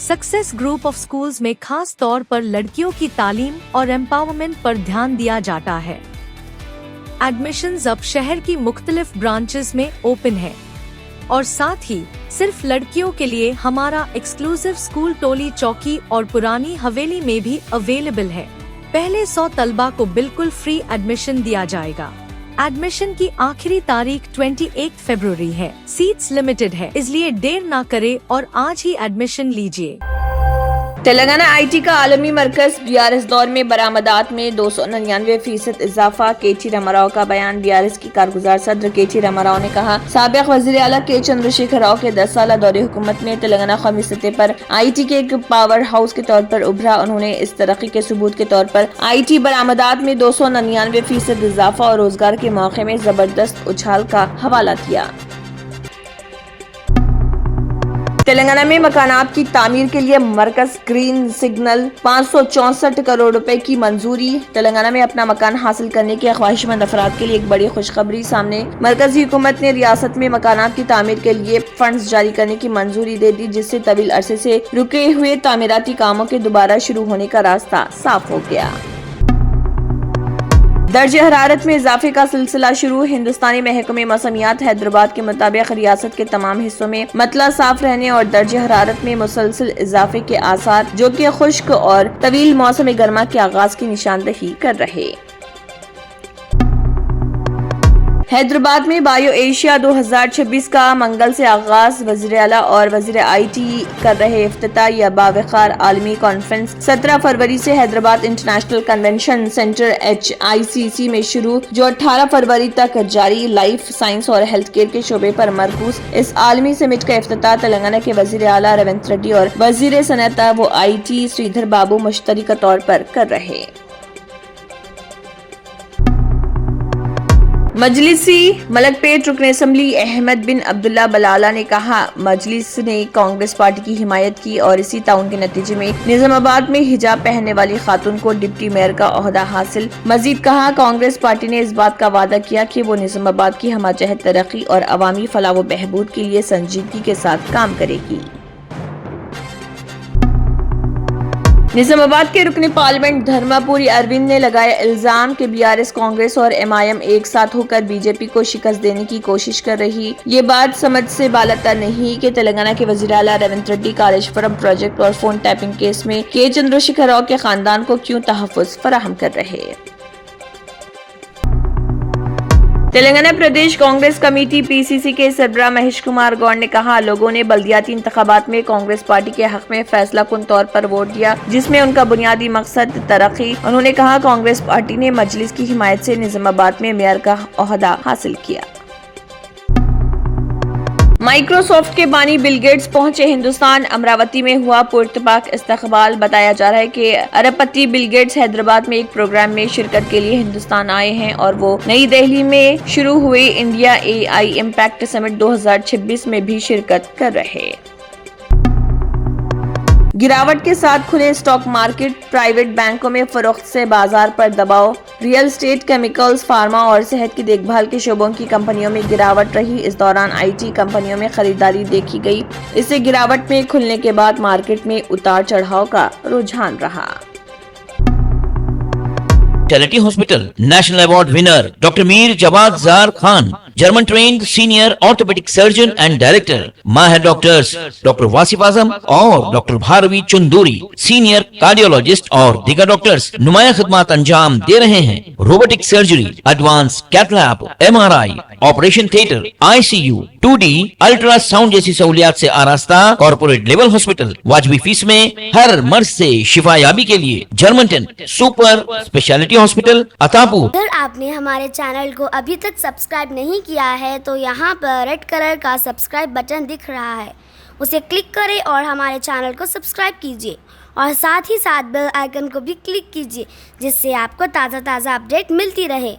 Success group of schools में खास तौर पर लड़कियों की तालीम और एम्पावरमेंट पर ध्यान दिया जाता है। एडमिशंस अब शहर की मुख्तलिफ ब्रांचेस में ओपन है और साथ ही सिर्फ लड़कियों के लिए हमारा एक्सक्लूसिव स्कूल टोली चौकी और पुरानी हवेली में भी अवेलेबल है। पहले 100 तलबा को बिल्कुल फ्री एडमिशन दिया जाएगा। एडमिशन की आखिरी तारीख 28 फरवरी है। सीट्स लिमिटेड है, इसलिए देर ना करें और आज ही एडमिशन लीजिए। तेलंगाना आईटी का आलमी मरकज बीआरएस दौर में बरामदात में 299% इजाफा। केटी रामाराव का बयान। बीआरएस की कारगुजार सदर केटी रामाराव ने कहा, साबिक वजीर आला के चंद्रशेखर राव के 10 साल दौरे हुकूमत में तेलंगाना कौमी सतह पर आईटी के एक पावर हाउस के तौर पर उभरा। उन्होंने इस तरक्की के सबूत के तौर पर आईटी बरामदात में 299% इजाफा और रोजगार के मौके में जबरदस्त उछाल का हवाला दिया। तेलंगाना में मकानात की तामीर के लिए मरकज ग्रीन सिग्नल 564 करोड़ रुपए की मंजूरी। तेलंगाना में अपना मकान हासिल करने के ख्वाहिशमंद अफराद के लिए एक बड़ी खुशखबरी सामने। मरकजी हुकूमत ने रियासत में मकानात की तामीर के लिए फंड्स जारी करने की मंजूरी दे दी, जिससे तवील अरसे से रुके हुए तामीराती कामों के दोबारा शुरू होने का रास्ता साफ हो गया। दर्जे हरारत में इजाफे का सिलसिला शुरू। हिंदुस्तानी महकमे मौसमियात हैदराबाद के मुताबिक रियासत के तमाम हिस्सों में मतला साफ रहने और दर्जे हरारत में मुसलसल इजाफे के आसार, जो कि खुश्क और तवील मौसम गर्मा के आगाज की निशानदही कर रहे। हैदराबाद में बायो एशिया 2026 का मंगल से आगाज। वजीर आला और वजीर आईटी कर रहे इफ्तिताह। यह बावकार आलमी कॉन्फ्रेंस 17 फरवरी से Hyderabad international convention centre HICC में शुरू, जो 18 फरवरी तक जारी। लाइफ साइंस और हेल्थ केयर के शोबे पर मरकूज इस आलमी समिट का इफ्तिताह तेलंगाना के वजीर आला रेवंत रेड्डी और वजीर सनअत व IT श्रीधर बाबू मुश्तरका तौर पर कर रहे। मजलिसी मलकपेट रुकन असम्बली अहमद बिन अब्दुल्ला बलाला ने कहा, मजलिस ने कांग्रेस पार्टी की हिमायत की और इसी ताउन के नतीजे में निजामाबाद में हिजाब पहनने वाली खातून को डिप्टी मेयर का ओहदा हासिल। मजीद कहा, कांग्रेस पार्टी ने इस बात का वादा किया कि वो निजामाबाद की हमाजहत तरक्की और अवामी फलाह व बहबूद के लिए संजीदगी के साथ काम करेगी। निजामाबाद के रुकने पार्लियामेंट धर्मापुरी अरविंद ने लगाया इल्जाम कि बीआरएस, कांग्रेस और MIM एक साथ होकर बीजेपी को शिकस्त देने की कोशिश कर रही। ये बात समझ से बालतर नहीं कि तेलंगाना के वजीर आला रेवंत रेड्डी कालेश्वरम प्रोजेक्ट और फोन टैपिंग केस में के चंद्रशेखर राव के खानदान को क्यों तहफ्फुज़ फराहम कर रहे। तेलंगाना प्रदेश कांग्रेस कमेटी PCC के सरबराह महेश कुमार गौड़ ने कहा, लोगों ने बल्दियाती इंतखाबात में कांग्रेस पार्टी के हक में फैसला कुन तौर पर वोट दिया, जिसमें उनका बुनियादी मकसद तरक्की। उन्होंने कहा, कांग्रेस पार्टी ने मजलिस की हिमायत से निजामाबाद में मेयर का ओहदा हासिल किया। माइक्रोसॉफ्ट के बानी बिल गेट्स पहुंचे हिंदुस्तान। अमरावती में हुआ पुरतपाक इस्तकबाल। बताया जा रहा है कि अरबपति बिल गेट्स हैदराबाद में एक प्रोग्राम में शिरकत के लिए हिंदुस्तान आए हैं और वो नई दिल्ली में शुरू हुए इंडिया AI इम्पैक्ट समिट 2026 में भी शिरकत कर रहे। गिरावट के साथ खुले स्टॉक मार्केट। प्राइवेट बैंकों में फरोख्त से बाजार पर दबाव। रियल एस्टेट, केमिकल्स, फार्मा और सेहत की देखभाल के शोबों की कंपनियों में गिरावट रही। इस दौरान IT कंपनियों में खरीदारी देखी गई। इससे गिरावट में खुलने के बाद मार्केट में उतार चढ़ाव का रुझान रहा। Specialty hospital national award winner doctor Mir Jawad Jar Khan, German trained senior orthopaedic surgeon and director. माहिर डॉक्टर्स डॉक्टर वासिफ आजम और doctor Bharvi Chanduri, senior cardiologist और दीगर डॉक्टर्स नुमाया खिदमत अंजाम दे रहे हैं। Robotic surgery, advance cath lab, MRI, operation theatre, ICU, 2D ultrasound जैसी सहूलियात से आरास्ता कॉर्पोरेट लेवल हॉस्पिटल। वाजबी फीस में हर मर्ज से शिफायाबी के लिए German tent super speciality hospital Attapur. अगर आपने हमारे चैनल को अभी तक सब्सक्राइब नहीं किया है तो यहाँ पर रेड कलर का सब्सक्राइब बटन दिख रहा है, उसे क्लिक करें और हमारे चैनल को सब्सक्राइब कीजिए और साथ ही साथ बेल आइकन को भी क्लिक कीजिए, जिससे आपको ताज़ा अपडेट मिलती रहे।